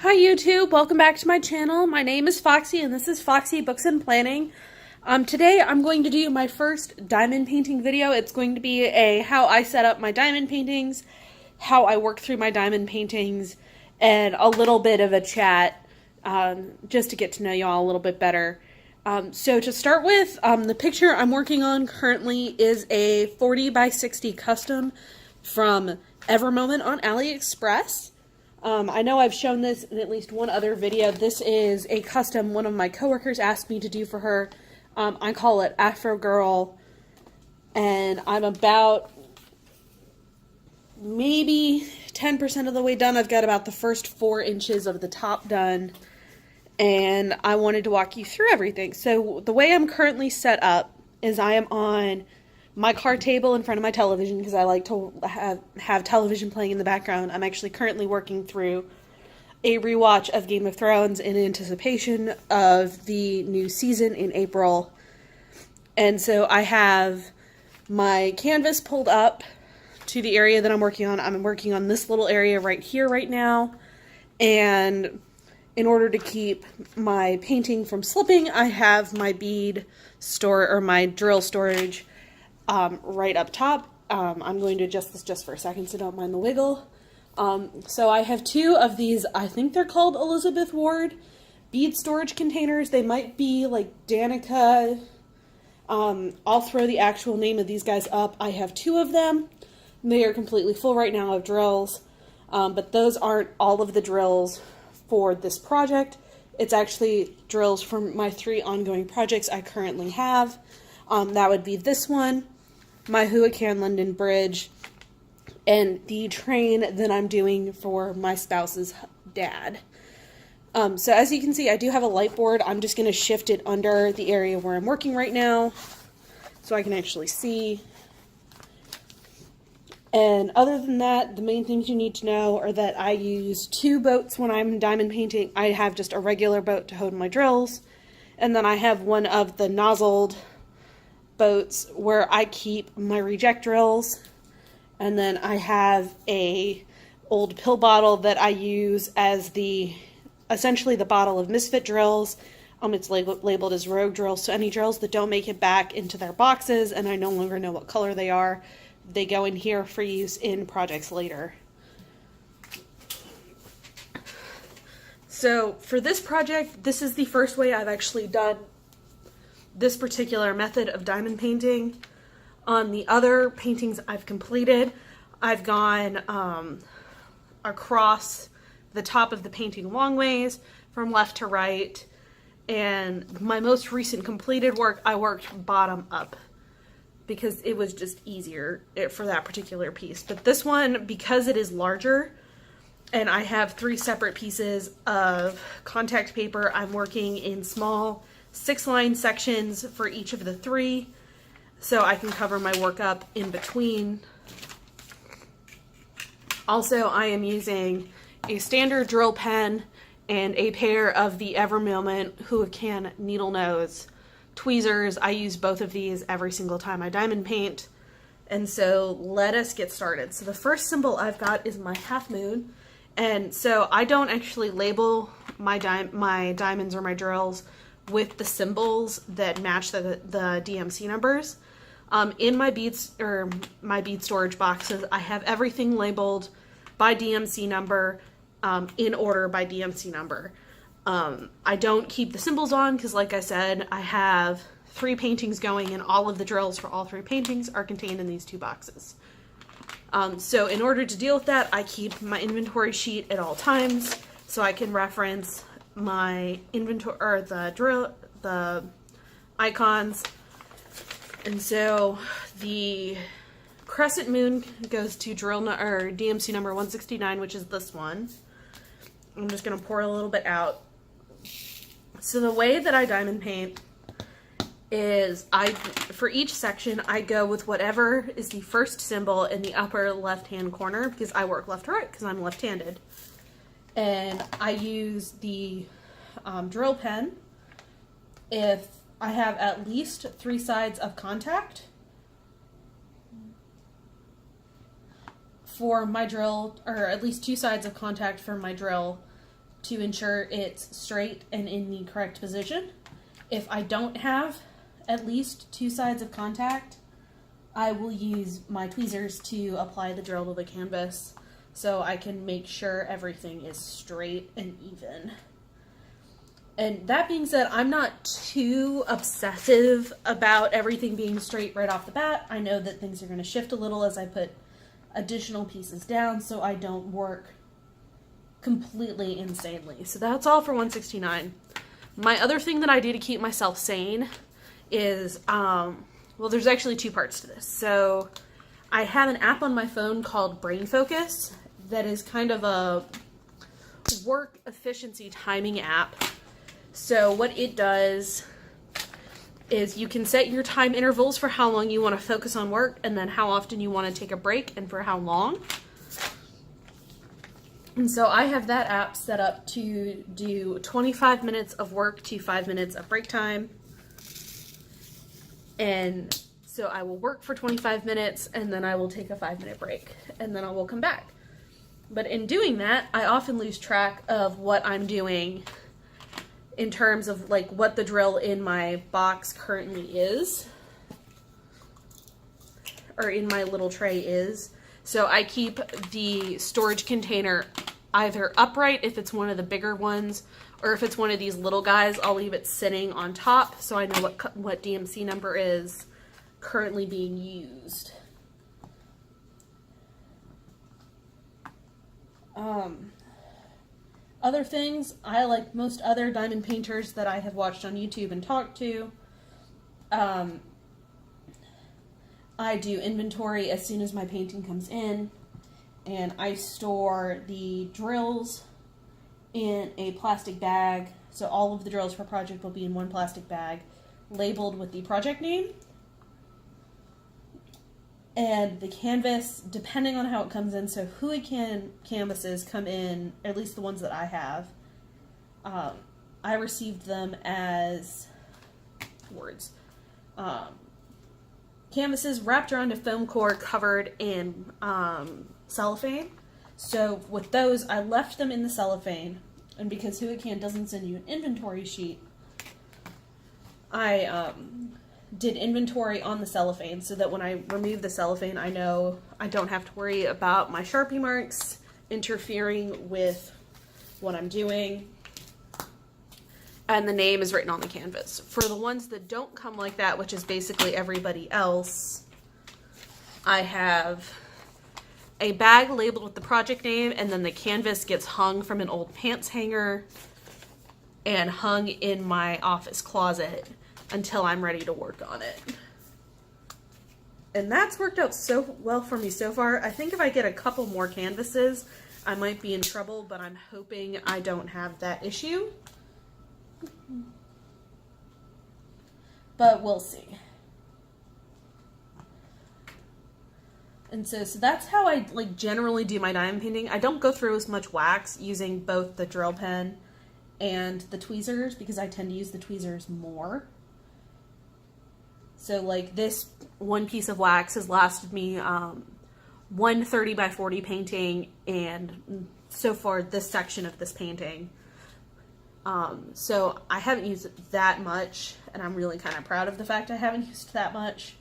Hi YouTube, welcome back to my channel. My name is Foxy and this is Foxy Books and Planning. Today I'm going to do my first diamond painting video. It's going to be a how I set up my diamond paintings, how I work through my diamond paintings, and a little bit of a chat just to get to know you all a little bit better. So to start with, the picture I'm working on currently is a 40 by 60 custom from EverMoment on Aliexpress. I know I've shown this in at least one other video. This is a custom one of my coworkers asked me to do for her. I call it Afro Girl, and I'm about maybe 10% of the way done. I've got about the first 4 inches of the top done, and I wanted to walk you through everything. So the way I'm currently set up is I am on my card table in front of my television because I like to have television playing in the background. I'm actually currently working through a rewatch of Game of Thrones in anticipation of the new season in April. And so I have my canvas pulled up to the area that I'm working on. I'm working on this little area right here right now. And in order to keep my painting from slipping, I have my bead store or my drill storage right up top. I'm going to adjust this just for a second, so don't mind the wiggle. So I have 2 of these, I think they're called Elizabeth Ward bead storage containers. They might be like Danica. I'll throw the actual name of these guys up. I have 2 of them. They are completely full right now of drills, but those aren't all of the drills for this project. It's actually drills from my 3 ongoing projects I currently have. That would be this one, my Hynynen London Bridge, and the train that I'm doing for my spouse's dad. So as you can see, I do have a light board. I'm just going to shift it under the area where I'm working right now so I can actually see. And other than that, the main things you need to know are that I use 2 boats when I'm diamond painting. I have just a regular boat to hold my drills, and then I have one of the nozzled boats where I keep my reject drills, and then I have a old pill bottle that I use as essentially the bottle of misfit drills. It's labeled as rogue drills, so any drills that don't make it back into their boxes and I no longer know what color they are, they go in here for use in projects later. So for this project, this is the first way I've actually done this particular method of diamond painting. On the other paintings I've completed, I've gone across the top of the painting long ways from left to right, and my most recent completed work I worked bottom up because it was just easier for that particular piece. But this one, because it is larger and I have 3 separate pieces of contact paper, I'm working in small 6-line sections for each of the 3, so I can cover my work up in between. Also, I am using a standard drill pen and a pair of the EverMoment Hynynen needle nose tweezers. I use both of these every single time I diamond paint. And so let us get started. So the first symbol I've got is my half moon. And so I don't actually label my diamonds or my drills with the symbols that match the DMC numbers. In my beads or my bead storage boxes, I have everything labeled by DMC number, in order by DMC number. I don't keep the symbols on because, like I said, I have 3 paintings going and all of the drills for all 3 paintings are contained in these 2 boxes. So in order to deal with that, I keep my inventory sheet at all times so I can reference my inventory or the icons. And so the crescent moon goes to DMC number 169, which is this one. I'm just going to pour a little bit out. So the way that I diamond paint is for each section I go with whatever is the first symbol in the upper left hand corner because I work left to right because I'm left-handed. And I use the drill pen if I have at least 3 sides of contact for my drill, or at least 2 sides of contact for my drill to ensure it's straight and in the correct position. If I don't have at least 2 sides of contact, I will use my tweezers to apply the drill to the canvas so I can make sure everything is straight and even. And that being said, I'm not too obsessive about everything being straight right off the bat. I know that things are going to shift a little as I put additional pieces down so I don't work completely insanely. So that's all for 169. My other thing that I do to keep myself sane is, well, there's actually 2 parts to this. So I have an app on my phone called Brain Focus that is kind of a work efficiency timing app. So what it does is you can set your time intervals for how long you want to focus on work and then how often you want to take a break and for how long. And so I have that app set up to do 25 minutes of work to 5 minutes of break time. And so I will work for 25 minutes and then I will take a 5-minute break and then I will come back. But in doing that, I often lose track of what I'm doing in terms of like what the drill in my box currently is, or in my little tray is. So I keep the storage container either upright if it's one of the bigger ones, or if it's one of these little guys, I'll leave it sitting on top so I know what DMC number is currently being used. Other things, I like most other diamond painters that I have watched on YouTube and talked to, I do inventory as soon as my painting comes in, and I store the drills in a plastic bag. So all of the drills for project will be in one plastic bag, labeled with the project name. And the canvas, depending on how it comes in, so Hynynen canvases come in, at least the ones that I have, I received them as canvases wrapped around a foam core covered in cellophane. So with those, I left them in the cellophane, and because Hynynen doesn't send you an inventory sheet, I did inventory on the cellophane so that when I remove the cellophane, I know I don't have to worry about my Sharpie marks interfering with what I'm doing. And the name is written on the canvas. For the ones that don't come like that, which is basically everybody else, I have a bag labeled with the project name, and then the canvas gets hung from an old pants hanger and hung in my office closet until I'm ready to work on it. And that's worked out so well for me so far. I think if I get a couple more canvases, I might be in trouble, but I'm hoping I don't have that issue. But we'll see. And so that's how I like generally do my diamond painting. I don't go through as much wax using both the drill pen and the tweezers because I tend to use the tweezers more. So like this one piece of wax has lasted me one 30 by 40 painting, and so far this section of this painting. So I haven't used it that much, and I'm really kind of proud of the fact I haven't used that much,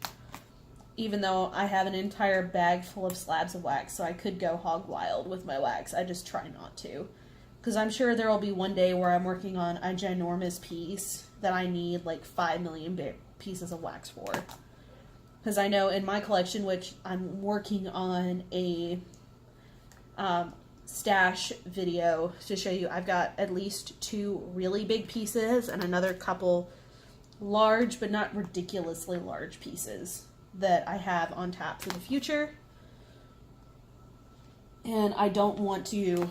even though I have an entire bag full of slabs of wax, so I could go hog wild with my wax. I just try not to, because I'm sure there will be one day where I'm working on a ginormous piece that I need like 5 million pieces of wax for. Because I know in my collection, which I'm working on a stash video to show you, I've got at least 2 really big pieces and another couple large but not ridiculously large pieces that I have on tap for the future. And I don't want to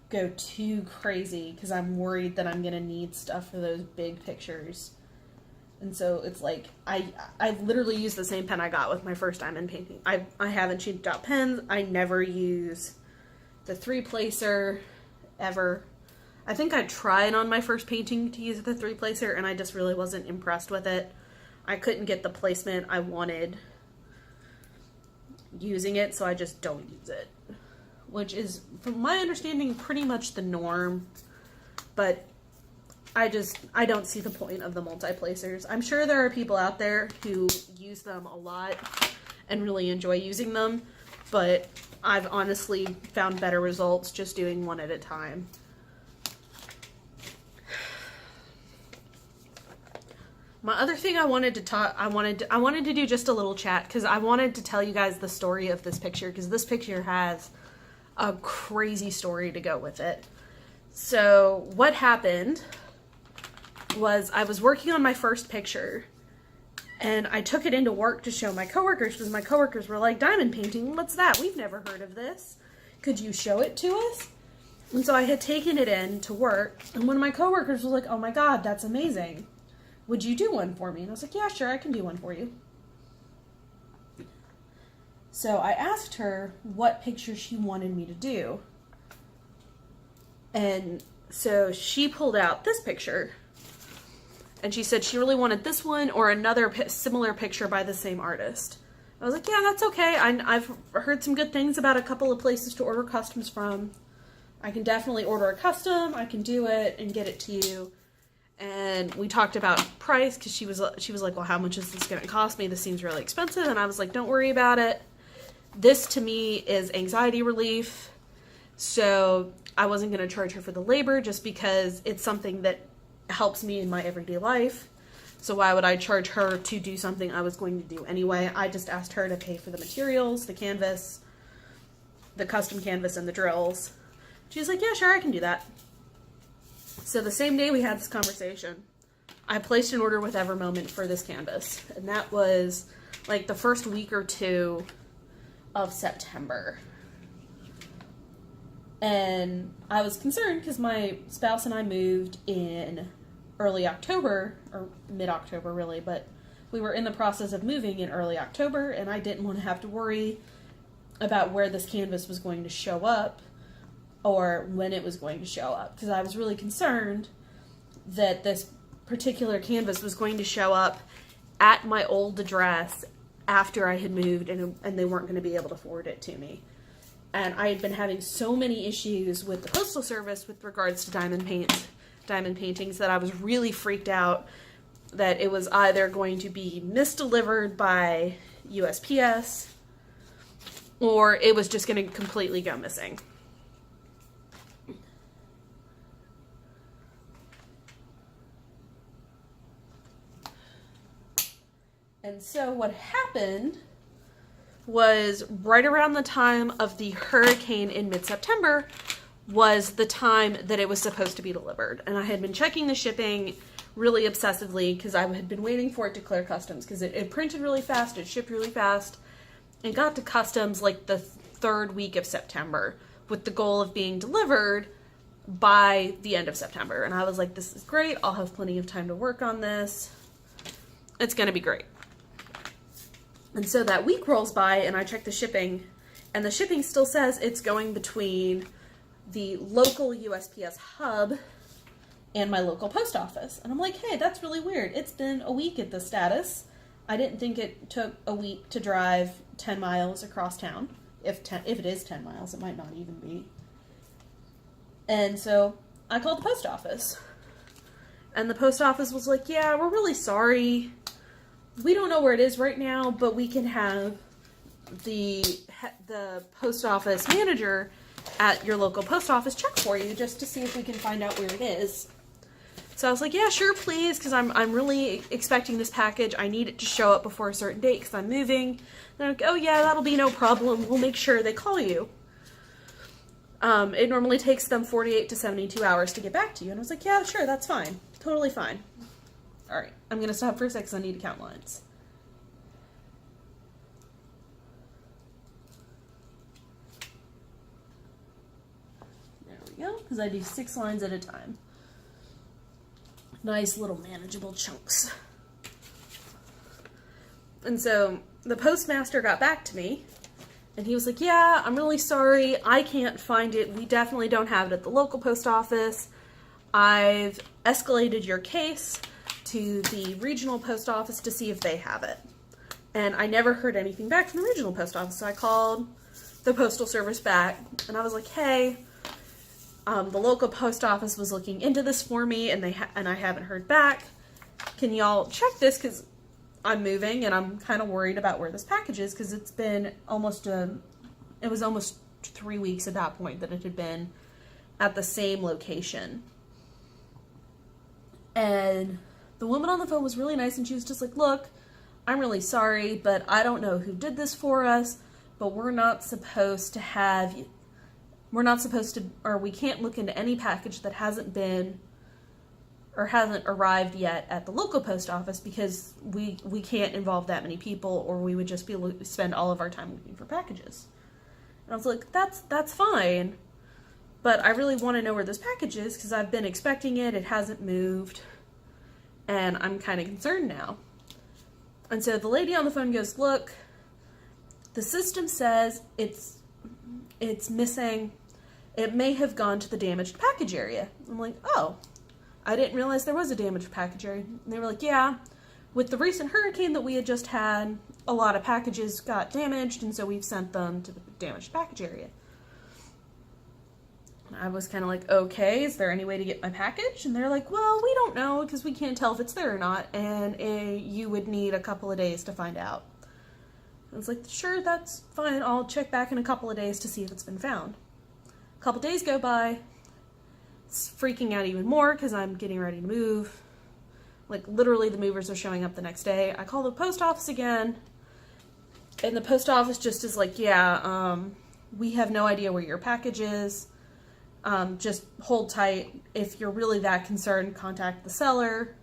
go too crazy because I'm worried that I'm going to need stuff for those big pictures. And so it's like, I literally use the same pen I got with my first diamond painting. I haven't changed out pens. I never use the 3-placer ever. I think I tried on my first painting to use the 3-placer and I just really wasn't impressed with it. I couldn't get the placement I wanted using it, so I just don't use it. which is, from my understanding, pretty much the norm. But I don't see the point of the multi-placers. I'm sure there are people out there who use them a lot and really enjoy using them, but I've honestly found better results just doing one at a time. My other thing I wanted to do just a little chat, because I wanted to tell you guys the story of this picture, because this picture has a crazy story to go with it. So what happened was I was working on my first picture, and I took it into work to show my coworkers, because my coworkers were like, diamond painting, what's that? We've never heard of this. Could you show it to us? And so I had taken it in to work, and one of my coworkers was like, oh my God, that's amazing. Would you do one for me? And I was like, yeah, sure, I can do one for you. So I asked her what picture she wanted me to do. And so she pulled out this picture. And she said she really wanted this one or another similar picture by the same artist. I was like, yeah, that's okay. I've heard some good things about a couple of places to order customs from. I can definitely order a custom. I can do it and get it to you. And we talked about price, because she was like, well, how much is this going to cost me? This seems really expensive. And I was like, don't worry about it. This to me is anxiety relief. So I wasn't going to charge her for the labor, just because it's something that helps me in my everyday life. So why would I charge her to do something I was going to do anyway? I just asked her to pay for the materials, the canvas, the custom canvas, and the drills. She was like, yeah, sure, I can do that. So the same day we had this conversation, I placed an order with EverMoment for this canvas. And that was like the first week or two of September. And I was concerned because my spouse and I moved in early October, or mid-October really, but we were in the process of moving in early October, and I didn't want to have to worry about where this canvas was going to show up or when it was going to show up, because I was really concerned that this particular canvas was going to show up at my old address after I had moved, and they weren't going to be able to forward it to me. And I had been having so many issues with the Postal Service with regards to diamond paintings, that I was really freaked out that it was either going to be misdelivered by USPS or it was just going to completely go missing. And so what happened was right around the time of the hurricane in mid-September was the time that it was supposed to be delivered. And I had been checking the shipping really obsessively because I had been waiting for it to clear customs, because it printed really fast, it shipped really fast, and got to customs like the third week of September with the goal of being delivered by the end of September. And I was like, this is great. I'll have plenty of time to work on this. It's going to be great. And so that week rolls by and I check the shipping, and the shipping still says it's going between the local USPS hub and my local post office. And I'm like, hey, that's really weird. It's been a week at this status. I didn't think it took a week to drive 10 miles across town. If it is 10 miles, it might not even be. And so I called the post office. And the post office was like, yeah, we're really sorry. We don't know where it is right now, but we can have the post office manager at your local post office check for you just to see if we can find out where it is. So I was like, yeah, sure, please, because I'm really expecting this package. I need it to show up before a certain date because I'm moving. They're like, oh yeah, that'll be no problem. We'll make sure they call you. It normally takes them 48 to 72 hours to get back to you. And I was like, yeah, sure, that's fine. Totally fine. All right, I'm going to stop for a sec because I need to count lines. There we go, because I do 6 lines at a time. Nice little manageable chunks. And so the postmaster got back to me, and he was like, yeah, I'm really sorry. I can't find it. We definitely don't have it at the local post office. I've escalated your case to the regional post office to see if they have it. And I never heard anything back from the regional post office. So I called the Postal Service back, and I was like, hey, the local post office was looking into this for me, and I haven't heard back. Can y'all check this, because I'm moving and I'm kind of worried about where this package is, because it's been almost 3 weeks at that point that it had been at the same location. And the woman on the phone was really nice, and she was just like, look, I'm really sorry, but I don't know who did this for us, but we can't look into any package that hasn't arrived yet at the local post office, because we can't involve that many people, or we would just be able to spend all of our time looking for packages. And I was like, that's fine, but I really want to know where this package is, because I've been expecting it, it hasn't moved, and I'm kind of concerned now. And so the lady on the phone goes, look, the system says it's missing. It may have gone to the damaged package area. I'm like, oh, I didn't realize there was a damaged package area. And they were like, yeah, with the recent hurricane that we had just had, a lot of packages got damaged, and so we've sent them to the damaged package area. And I was kind of like, okay, is there any way to get my package? And they're like, well, we don't know, because we can't tell if it's there or not, and you would need a couple of days to find out. I was like, sure, that's fine. I'll check back in a couple of days to see if it's been found. A couple days go by. It's freaking out even more because I'm getting ready to move. Like, literally, the movers are showing up the next day. I call the post office again, and the post office just is like, yeah, we have no idea where your package is. Just hold tight. If you're really that concerned, contact the seller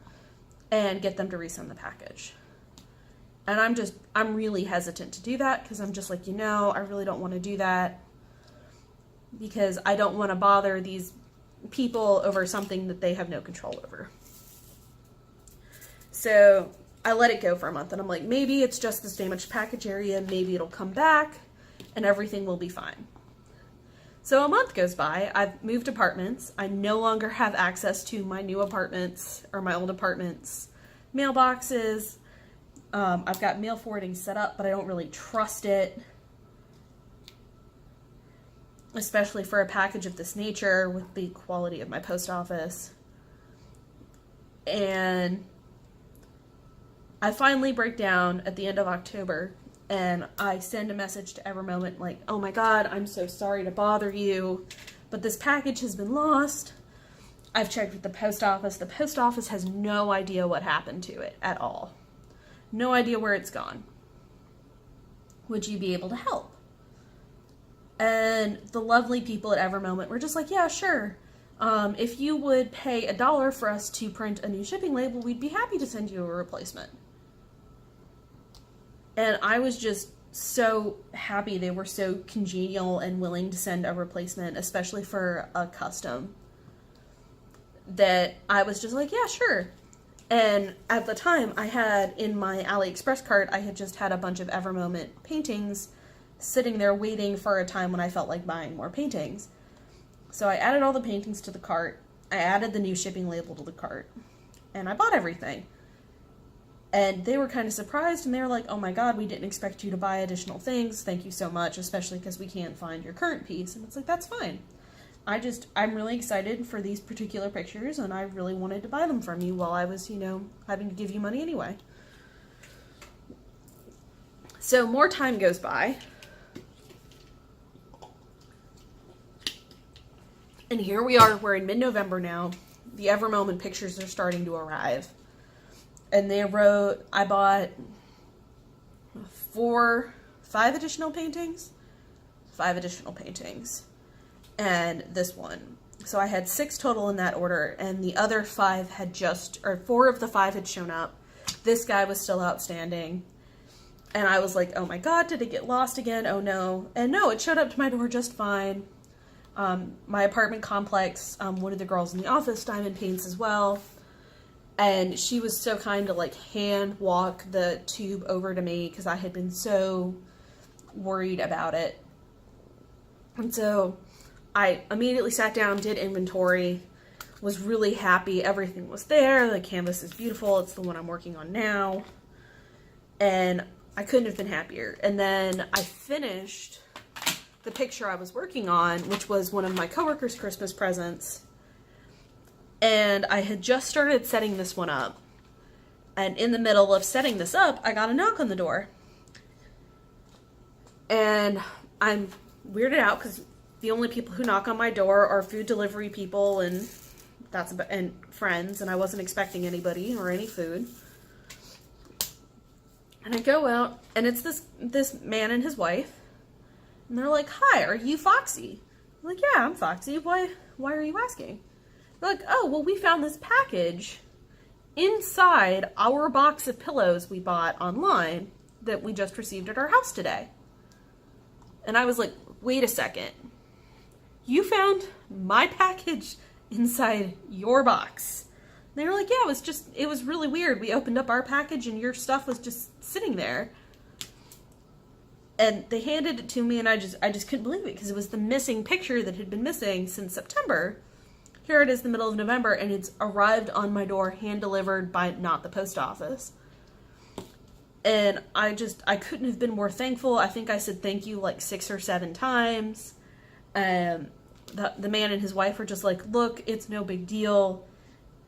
and get them to resend the package. And I'm really hesitant to do that, because I'm just like, I really don't want to do that, because I don't want to bother these people over something that they have no control over. So I let it go for a month, and I'm like, maybe it's just this damaged package area, maybe it'll come back and everything will be fine. So a month goes by, I've moved apartments, I no longer have access to my new apartments or my old apartments' mailboxes. I've got mail forwarding set up, but I don't really trust it, especially for a package of this nature with the quality of my post office. And I finally break down at the end of October, and I send a message to EverMoment like, oh my God, I'm so sorry to bother you, but this package has been lost. I've checked with the post office. The post office has no idea what happened to it at all. No idea where it's gone. Would you be able to help? And the lovely people at EverMoment were just like, yeah, sure. If you would pay $1 for us to print a new shipping label, we'd be happy to send you a replacement. And I was just so happy they were so congenial and willing to send a replacement, especially for a custom, that I was just like, yeah, sure. And at the time, I had in my Aliexpress cart, I had just had a bunch of EverMoment paintings sitting there waiting for a time when I felt like buying more paintings. So I added all the paintings to the cart, I added the new shipping label to the cart, and I bought everything. And they were kind of surprised, and they were like, oh my God, we didn't expect you to buy additional things. Thank you so much, especially because we can't find your current piece. And it's like, that's fine. I'm really excited for these particular pictures, and I really wanted to buy them from you while I was, having to give you money anyway. So more time goes by. And here we are, we're in mid-November now. The EverMoment pictures are starting to arrive. And I bought 5 additional paintings. 5 additional paintings. And this one. So I had 6 total in that order, and the other 4 of the 5 had shown up. This guy was still outstanding. And I was like, oh my God, did it get lost again? Oh no. And no, it showed up to my door just fine. My apartment complex, one of the girls in the office diamond paints as well. And she was so kind to hand walk the tube over to me because I had been so worried about it. And so I immediately sat down, did inventory, was really happy. Everything was there. The canvas is beautiful. It's the one I'm working on now. And I couldn't have been happier. And then I finished the picture I was working on, which was one of my coworkers' Christmas presents. And I had just started setting this one up. And in the middle of setting this up, I got a knock on the door. And I'm weirded out because the only people who knock on my door are food delivery people and friends, and I wasn't expecting anybody or any food. And I go out, and it's this man and his wife, and they're like, "Hi, are you Foxy?" I'm like, "Yeah, I'm Foxy. Why are you asking?" They're like, "Oh, well, we found this package inside our box of pillows we bought online that we just received at our house today." And I was like, "Wait a second. You found my package inside your box?" And they were like, "Yeah, it was really weird. We opened up our package and your stuff was just sitting there." And they handed it to me, and I just couldn't believe it because it was the missing picture that had been missing since September. Here it is, the middle of November, and it's arrived on my door, hand-delivered by not the post office. And I couldn't have been more thankful. I think I said thank you like 6 or 7 times. The man and his wife were just like, "Look, it's no big deal.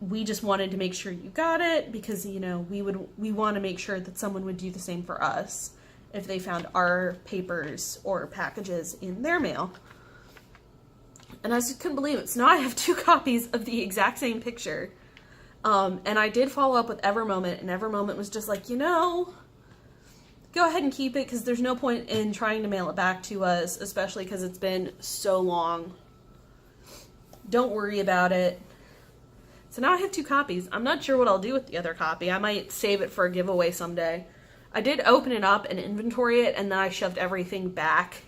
We just wanted to make sure you got it because, you know, we want to make sure that someone would do the same for us if they found our papers or packages in their mail." And I just couldn't believe it. So now I have 2 copies of the exact same picture. And I did follow up with EverMoment, and EverMoment was just like, go ahead and keep it because there's no point in trying to mail it back to us, especially because it's been so long. Don't worry about it. So now I have 2 copies. I'm not sure what I'll do with the other copy. I might save it for a giveaway someday. I did open it up and inventory it, and then I shoved everything back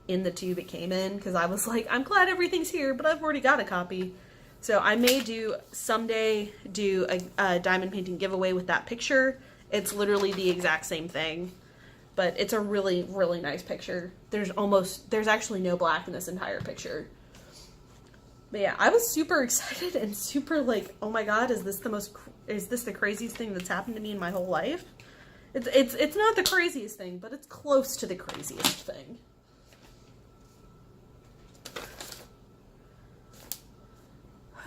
in the tube it came in because I was like, I'm glad everything's here, but I've already got a copy. So I may someday do a diamond painting giveaway with that picture. It's literally the exact same thing, but it's a really, really nice picture. There's actually no black in this entire picture. But yeah, I was super excited and super like, oh my god, is this the craziest thing that's happened to me in my whole life? It's not the craziest thing, but it's close to the craziest thing.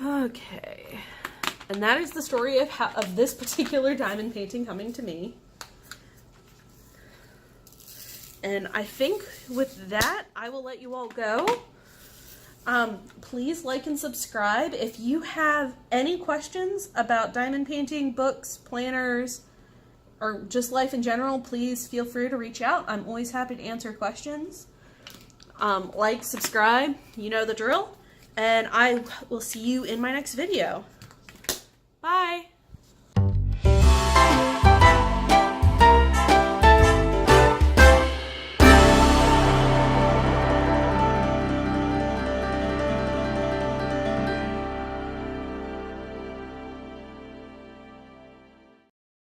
Okay, and that is the story of this particular diamond painting coming to me. And I think with that, I will let you all go. Please like and subscribe. If you have any questions about diamond painting, books, planners, or just life in general, please feel free to reach out. I'm always happy to answer questions. Like, subscribe, you know the drill. And I will see you in my next video. Bye!